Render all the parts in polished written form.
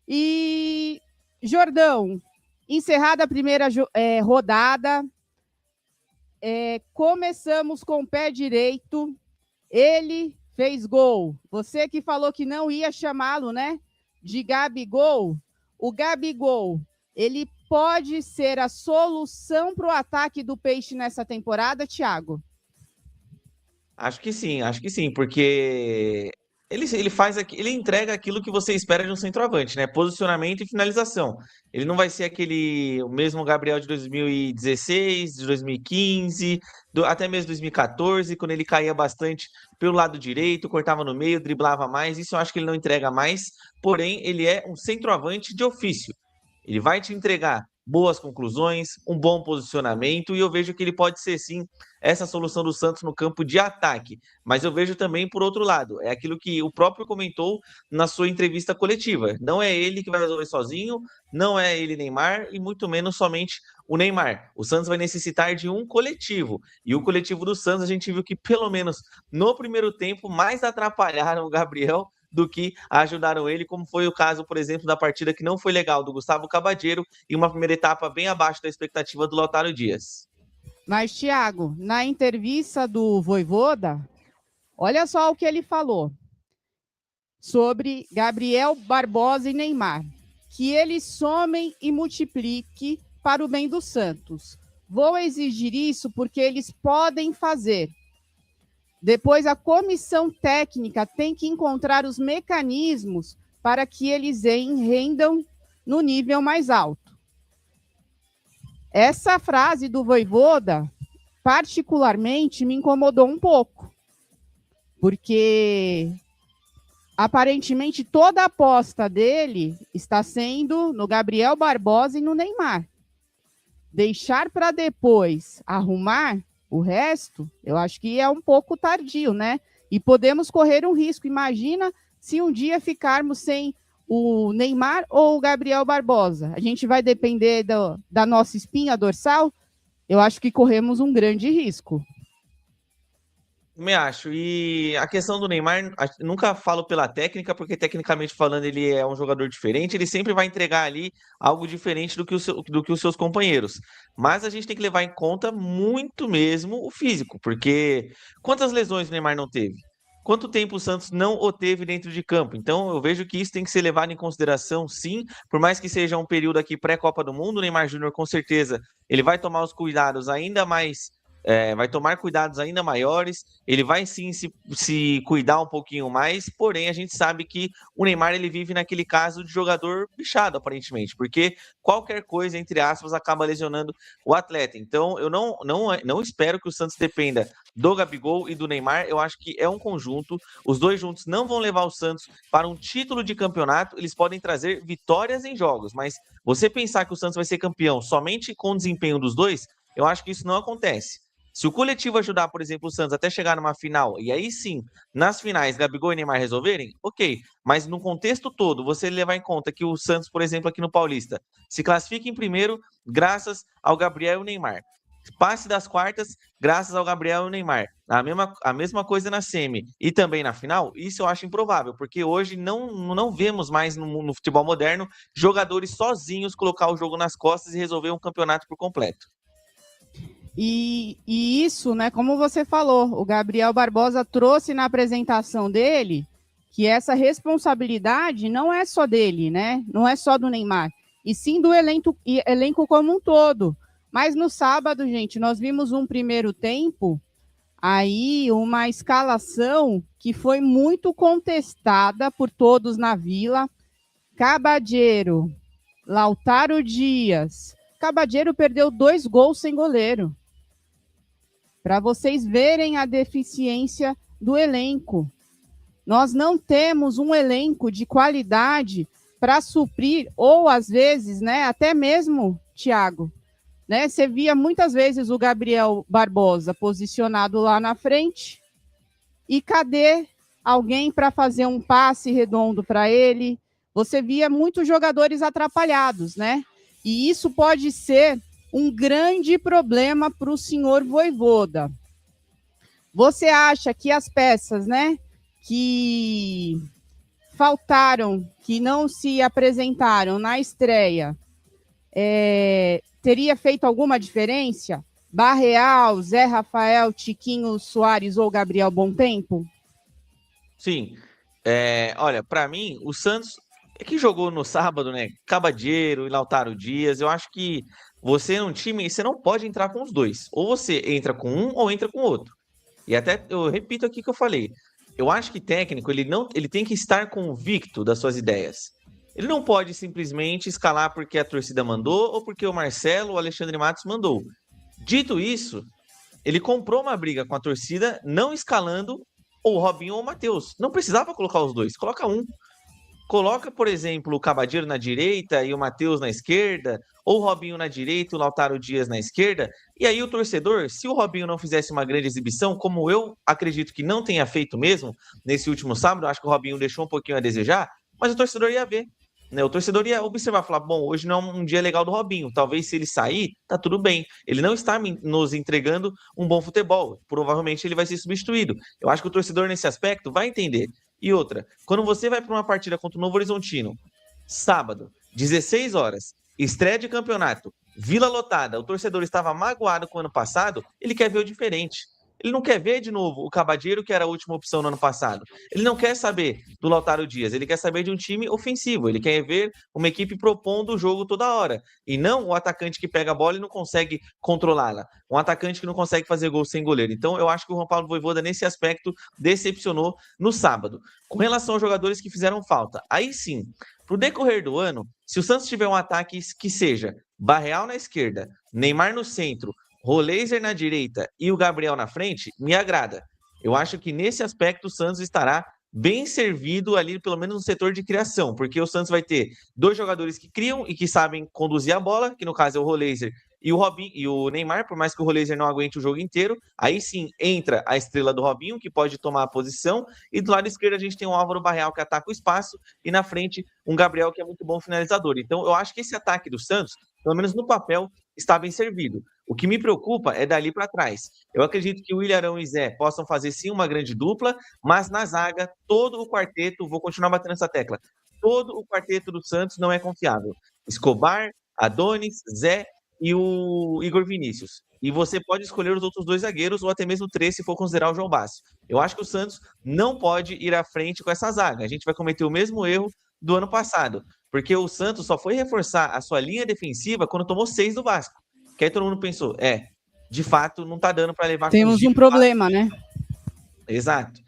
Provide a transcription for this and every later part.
E, Jordão, encerrada a primeira rodada, começamos com o pé direito, ele fez gol. Você que falou que não ia chamá-lo, né, de Gabigol, o Gabigol, ele pode ser a solução para o ataque do Peixe nessa temporada, Thiago? Acho que sim, porque ele entrega aquilo que você espera de um centroavante, né? Posicionamento e finalização. Ele não vai ser o mesmo Gabriel de 2016, de 2015, até mesmo 2014, quando ele caía bastante pelo lado direito, cortava no meio, driblava mais. Isso eu acho que ele não entrega mais, porém, ele é um centroavante de ofício. Ele vai te entregar boas conclusões, um bom posicionamento, e eu vejo que ele pode ser sim essa solução do Santos no campo de ataque. Mas eu vejo também por outro lado, é aquilo que o próprio comentou na sua entrevista coletiva. Não é ele que vai resolver sozinho, não é ele Neymar e muito menos somente o Neymar. O Santos vai necessitar de um coletivo. E o coletivo do Santos a gente viu que pelo menos no primeiro tempo mais atrapalharam o Gabriel do que ajudaram ele, como foi o caso, por exemplo, da partida que não foi legal do Gustavo Cabadeiro e uma primeira etapa bem abaixo da expectativa do Lautaro Dias. Mas, Thiago, na entrevista do Vojvoda, olha só o que ele falou sobre Gabriel Barbosa e Neymar. Que eles somem e multipliquem para o bem do Santos. Vou exigir isso porque eles podem fazer. Depois, a comissão técnica tem que encontrar os mecanismos para que eles rendam no nível mais alto. Essa frase do Vojvoda, particularmente, me incomodou um pouco, porque aparentemente toda a aposta dele está sendo no Gabriel Barbosa e no Neymar. Deixar para depois arrumar o resto, eu acho que é um pouco tardio, né? E podemos correr um risco. Imagina se um dia ficarmos sem o Neymar ou o Gabriel Barbosa. A gente vai depender da nossa espinha dorsal? Eu acho que corremos um grande risco. Me acho. E a questão do Neymar, nunca falo pela técnica, porque tecnicamente falando ele é um jogador diferente, ele sempre vai entregar ali algo diferente do que os seus companheiros. Mas a gente tem que levar em conta muito mesmo o físico, porque quantas lesões o Neymar não teve? Quanto tempo o Santos não o teve dentro de campo? Então eu vejo que isso tem que ser levado em consideração, sim, por mais que seja um período aqui pré-Copa do Mundo, o Neymar Júnior com certeza ele vai tomar os cuidados ainda mais vai tomar cuidados ainda maiores, ele vai sim se cuidar um pouquinho mais, porém a gente sabe que o Neymar ele vive naquele caso de jogador bichado, aparentemente, porque qualquer coisa, entre aspas, acaba lesionando o atleta. Então eu não espero que o Santos dependa do Gabigol e do Neymar, eu acho que é um conjunto, os dois juntos não vão levar o Santos para um título de campeonato, eles podem trazer vitórias em jogos, mas você pensar que o Santos vai ser campeão somente com o desempenho dos dois, eu acho que isso não acontece. Se o coletivo ajudar, por exemplo, o Santos até chegar numa final, e aí sim, nas finais, Gabigol e Neymar resolverem, ok. Mas no contexto todo, você levar em conta que o Santos, por exemplo, aqui no Paulista, se classifica em primeiro graças ao Gabriel e o Neymar. Passe das quartas, graças ao Gabriel e o Neymar. A mesma coisa na semi e também na final, isso eu acho improvável, porque hoje não vemos mais no futebol moderno jogadores sozinhos colocar o jogo nas costas e resolver um campeonato por completo. E isso, né, como você falou, o Gabriel Barbosa trouxe na apresentação dele que essa responsabilidade não é só dele, né? Não é só do Neymar, e sim do elenco como um todo. Mas no sábado, gente, nós vimos um primeiro tempo, aí uma escalação que foi muito contestada por todos na Vila. Cabadeiro, Lautaro Dias. Cabadeiro perdeu 2 gols sem goleiro. Para vocês verem a deficiência do elenco. Nós não temos um elenco de qualidade para suprir, ou às vezes, né, até mesmo, Thiago, né, você via muitas vezes o Gabriel Barbosa posicionado lá na frente, e cadê alguém para fazer um passe redondo para ele? Você via muitos jogadores atrapalhados, né? E isso pode ser um grande problema para o senhor Vojvoda. Você acha que as peças, né, que faltaram, que não se apresentaram na estreia, teria feito alguma diferença? Barreal, Zé Rafael, Tiquinho Soares ou Gabriel Bontempo? Sim. Olha, para mim, o Santos é que jogou no sábado, né? Cabadeiro e Lautaro Dias. Eu acho que você num time, você não pode entrar com os dois. Ou você entra com um ou entra com o outro. E até eu repito aqui que eu falei. Eu acho que técnico, ele tem que estar convicto das suas ideias. Ele não pode simplesmente escalar porque a torcida mandou ou porque o Marcelo ou o Alexandre Matos mandou. Dito isso, ele comprou uma briga com a torcida, não escalando ou o Robinho ou o Matheus. Não precisava colocar os dois, coloca um. Coloca, por exemplo, o Cabadeiro na direita e o Matheus na esquerda, ou o Robinho na direita e o Lautaro Dias na esquerda. E aí o torcedor, se o Robinho não fizesse uma grande exibição, como eu acredito que não tenha feito mesmo nesse último sábado, acho que o Robinho deixou um pouquinho a desejar, mas o torcedor ia ver. Né? O torcedor ia observar, falar, bom, hoje não é um dia legal do Robinho, talvez se ele sair, tá tudo bem. Ele não está nos entregando um bom futebol, provavelmente ele vai ser substituído. Eu acho que o torcedor nesse aspecto vai entender. E outra, quando você vai para uma partida contra o Novo Horizontino, sábado, 16 horas, estreia de campeonato, Vila lotada, o torcedor estava magoado com o ano passado, ele quer ver o diferente. Ele não quer ver de novo o Cabadeiro, que era a última opção no ano passado. Ele não quer saber do Lautaro Dias, ele quer saber de um time ofensivo. Ele quer ver uma equipe propondo o jogo toda hora. E não o atacante que pega a bola e não consegue controlá-la. Um atacante que não consegue fazer gol sem goleiro. Então, eu acho que o Juan Pablo Vojvoda, nesse aspecto, decepcionou no sábado. Com relação aos jogadores que fizeram falta, aí sim, pro decorrer do ano, se o Santos tiver um ataque que seja Barreal na esquerda, Neymar no centro, Roleiser na direita e o Gabriel na frente, me agrada. Eu acho que nesse aspecto o Santos estará bem servido ali, pelo menos no setor de criação, porque o Santos vai ter dois jogadores que criam e que sabem conduzir a bola, que no caso é o Roleiser e o Robinho e o Neymar, por mais que o Roleiser não aguente o jogo inteiro. Aí sim entra a estrela do Robinho, que pode tomar a posição, e do lado esquerdo a gente tem o Álvaro Barreal, que ataca o espaço, e na frente um Gabriel, que é muito bom finalizador. Então eu acho que esse ataque do Santos, pelo menos no papel, está bem servido. O que me preocupa é dali para trás. Eu acredito que o Willian Arão e Zé possam fazer sim uma grande dupla, mas na zaga, todo o quarteto, vou continuar batendo essa tecla, todo o quarteto do Santos não é confiável. Escobar, Adonis, Zé e o Igor Vinícius. E você pode escolher os outros dois zagueiros, ou até mesmo três, se for considerar o João Basso. Eu acho que o Santos não pode ir à frente com essa zaga. A gente vai cometer o mesmo erro do ano passado, porque o Santos só foi reforçar a sua linha defensiva quando tomou 6 do Vasco. Que aí todo mundo pensou, de fato, não tá dando para levar... Temos um problema, né? Exato.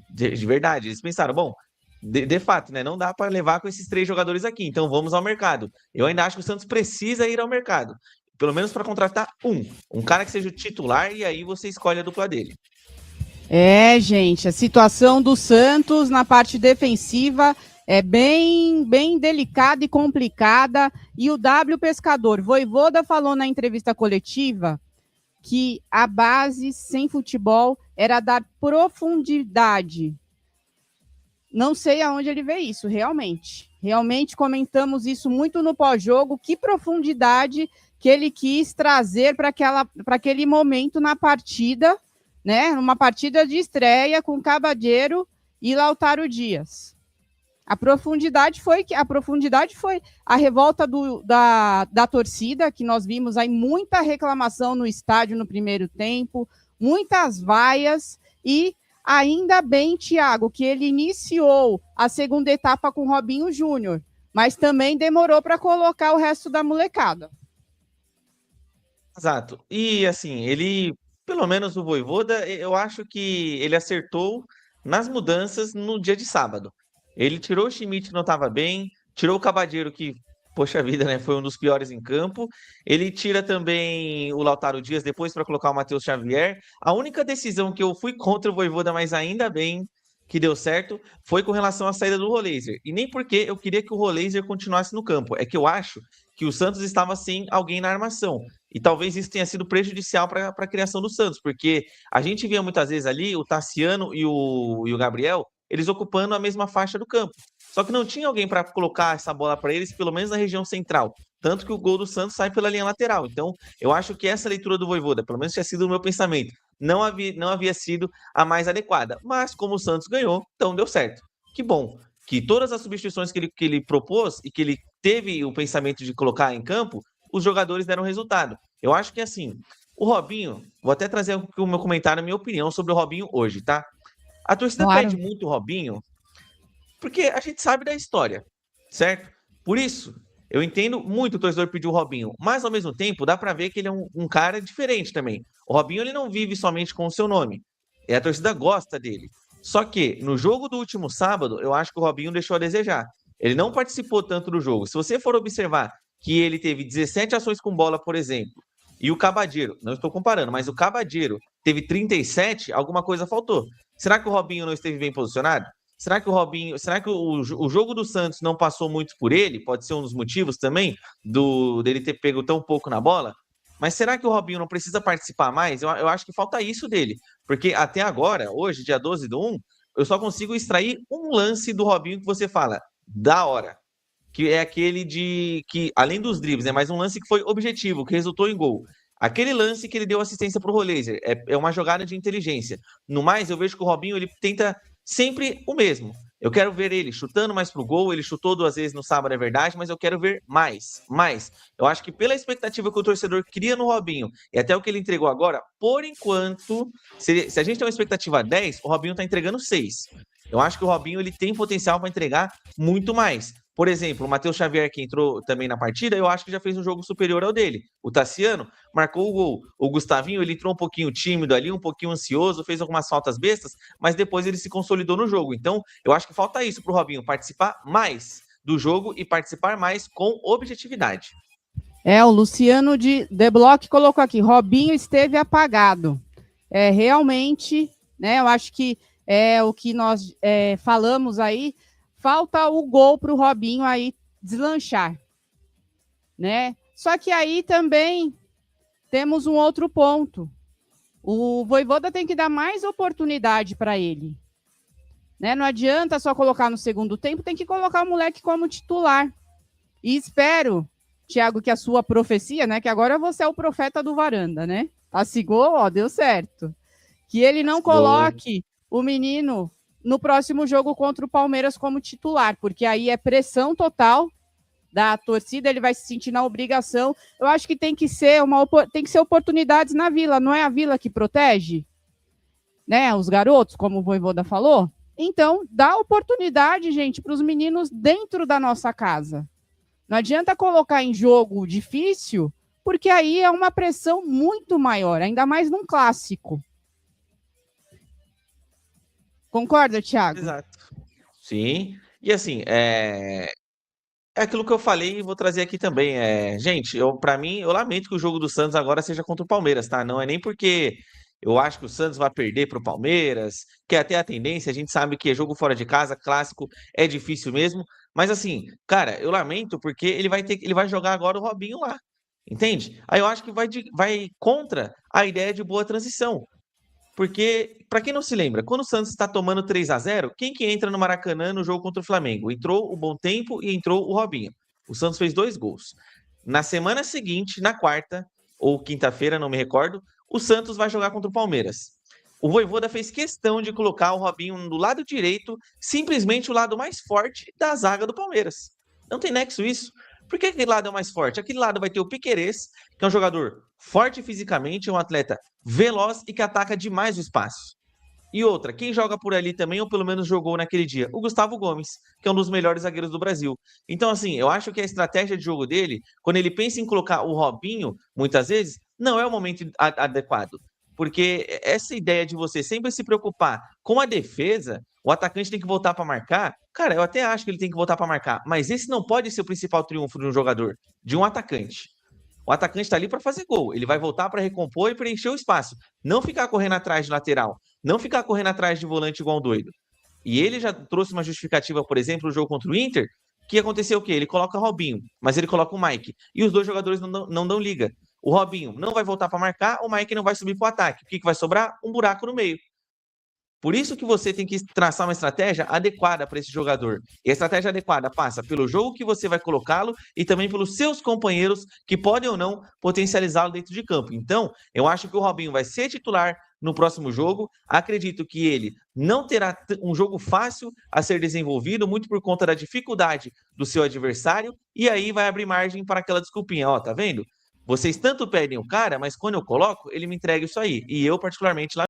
De verdade. Eles pensaram, bom, de fato, né? Não dá para levar com esses 3 jogadores aqui, então vamos ao mercado. Eu ainda acho que o Santos precisa ir ao mercado, pelo menos para contratar um cara que seja o titular, e aí você escolhe a dupla dele. Gente, a situação do Santos na parte defensiva é bem delicada e complicada. E o W Pescador, Vojvoda falou na entrevista coletiva que a base sem futebol era dar profundidade. Não sei aonde ele vê isso, realmente. Realmente comentamos isso muito no pós-jogo, que profundidade que ele quis trazer para aquele momento na partida, né? Uma partida de estreia com Cabadeiro e Lautaro Dias. A profundidade foi a revolta da torcida, que nós vimos aí muita reclamação no estádio no primeiro tempo, muitas vaias, e ainda bem, Thiago, que ele iniciou a segunda etapa com Robinho Júnior, mas também demorou para colocar o resto da molecada. Exato. E assim, ele, pelo menos o Vojvoda, eu acho que ele acertou nas mudanças no dia de sábado. Ele tirou o Schmidt, que não estava bem, tirou o Cabadeiro, que, poxa vida, né, foi um dos piores em campo. Ele tira também o Lautaro Dias depois para colocar o Matheus Xavier. A única decisão que eu fui contra o Vojvoda, mas ainda bem que deu certo, foi com relação à saída do Roleiser. E nem porque eu queria que o Roleiser continuasse no campo. É que eu acho que o Santos estava sem alguém na armação. E talvez isso tenha sido prejudicial para a criação do Santos, porque a gente via muitas vezes ali o Tassiano e o Gabriel, eles ocupando a mesma faixa do campo. Só que não tinha alguém para colocar essa bola para eles, pelo menos na região central. Tanto que o gol do Santos sai pela linha lateral. Então, eu acho que essa leitura do Vojvoda, pelo menos tinha sido o meu pensamento, não havia sido a mais adequada. Mas, como o Santos ganhou, então deu certo. Que bom que todas as substituições que ele propôs e que ele teve o pensamento de colocar em campo, os jogadores deram resultado. Eu acho que assim, o Robinho, vou até trazer o meu comentário, a minha opinião sobre o Robinho hoje, tá? A torcida Claro. pede muito o Robinho, porque a gente sabe da história, certo? Por isso, eu entendo muito o torcedor pedir o Robinho, mas ao mesmo tempo dá pra ver que ele é um cara diferente também. O Robinho ele não vive somente com o seu nome, a torcida gosta dele. Só que no jogo do último sábado, eu acho que o Robinho deixou a desejar. Ele não participou tanto do jogo. Se você for observar que ele teve 17 ações com bola, por exemplo, e o Cabadeiro, não estou comparando, mas o Cabadeiro teve 37, alguma coisa faltou. Será que o Robinho não esteve bem posicionado? Será que o Robinho, será que o jogo do Santos não passou muito por ele? Pode ser um dos motivos também dele ter pego tão pouco na bola? Mas será que o Robinho não precisa participar mais? Eu acho que falta isso dele. Porque até agora, hoje, dia 12/1, eu só consigo extrair um lance do Robinho que você fala, da hora. Que é aquele que, além dos dribles, né? Mas um lance que foi objetivo, que resultou em gol. Aquele lance que ele deu assistência pro Roleiser, é uma jogada de inteligência. No mais, eu vejo que o Robinho, ele tenta sempre o mesmo. Eu quero ver ele chutando mais pro gol, ele chutou 2 vezes no sábado, é verdade, mas eu quero ver mais. Eu acho que pela expectativa que o torcedor cria no Robinho, e até o que ele entregou agora, por enquanto, se a gente tem uma expectativa 10, o Robinho tá entregando 6. Eu acho que o Robinho ele tem potencial para entregar muito mais. Por exemplo, o Matheus Xavier, que entrou também na partida, eu acho que já fez um jogo superior ao dele. O Tassiano marcou o gol. O Gustavinho, ele entrou um pouquinho tímido ali, um pouquinho ansioso, fez algumas faltas bestas, mas depois ele se consolidou no jogo. Então, eu acho que falta isso pro Robinho, participar mais do jogo e participar mais com objetividade. O Luciano de The Block colocou aqui, Robinho esteve apagado. Realmente, né, eu acho que o que nós falamos aí, falta o gol para o Robinho aí deslanchar, né? Só que aí também temos um outro ponto. O Vojvoda tem que dar mais oportunidade para ele, né? Não adianta só colocar no segundo tempo, tem que colocar o moleque como titular. E espero, Thiago, que a sua profecia, né? Que agora você é o profeta do Varanda, né? Assegou, ó, deu certo. Que ele não coloque o menino no próximo jogo contra o Palmeiras como titular, porque aí é pressão total da torcida, ele vai se sentir na obrigação. Eu acho que tem que ser oportunidades na Vila, não é a Vila que protege, né, os garotos, como o Vojvoda falou? Então, dá oportunidade, gente, para os meninos dentro da nossa casa. Não adianta colocar em jogo difícil, porque aí é uma pressão muito maior, ainda mais num clássico. Concorda, Thiago? Exato. Sim. E assim, é aquilo que eu falei e vou trazer aqui também. Gente, para mim, eu lamento que o jogo do Santos agora seja contra o Palmeiras, tá? Não é nem porque eu acho que o Santos vai perder para o Palmeiras, que é até a tendência, a gente sabe que jogo fora de casa, clássico, é difícil mesmo. Mas assim, cara, eu lamento porque ele vai jogar agora o Robinho lá. Entende? Aí eu acho que vai contra a ideia de boa transição. Porque, para quem não se lembra, quando o Santos está tomando 3-0, quem que entra no Maracanã no jogo contra o Flamengo? Entrou o Bom Tempo e entrou o Robinho. O Santos fez 2 gols. Na semana seguinte, na quarta ou quinta-feira, não me recordo, o Santos vai jogar contra o Palmeiras. O Vojvoda fez questão de colocar o Robinho do lado direito, simplesmente o lado mais forte da zaga do Palmeiras. Não tem nexo isso. Por que aquele lado é o mais forte? Aquele lado vai ter o Piquerez, que é um jogador forte fisicamente, um atleta veloz e que ataca demais o espaço. E outra, quem joga por ali também, ou pelo menos jogou naquele dia? O Gustavo Gomes, que é um dos melhores zagueiros do Brasil. Então, assim, eu acho que a estratégia de jogo dele, quando ele pensa em colocar o Robinho, muitas vezes, não é o momento adequado. Porque essa ideia de você sempre se preocupar com a defesa, o atacante tem que voltar para marcar. Cara, eu até acho que ele tem que voltar para marcar, mas esse não pode ser o principal triunfo de um jogador, de um atacante. O atacante está ali para fazer gol. Ele vai voltar para recompor e preencher o espaço. Não ficar correndo atrás de lateral. Não ficar correndo atrás de volante igual um doido. E ele já trouxe uma justificativa, por exemplo, no jogo contra o Inter, que aconteceu o quê? Ele coloca o Robinho, mas ele coloca o Mike. E os dois jogadores não dão liga. O Robinho não vai voltar para marcar, o Mike não vai subir para o ataque. O que vai sobrar? Um buraco no meio. Por isso que você tem que traçar uma estratégia adequada para esse jogador. E a estratégia adequada passa pelo jogo que você vai colocá-lo e também pelos seus companheiros que podem ou não potencializá-lo dentro de campo. Então, eu acho que o Robinho vai ser titular no próximo jogo. Acredito que ele não terá um jogo fácil a ser desenvolvido, muito por conta da dificuldade do seu adversário, e aí vai abrir margem para aquela desculpinha, ó, tá vendo? Vocês tanto pedem o cara, mas quando eu coloco, ele me entrega isso aí. E eu, particularmente,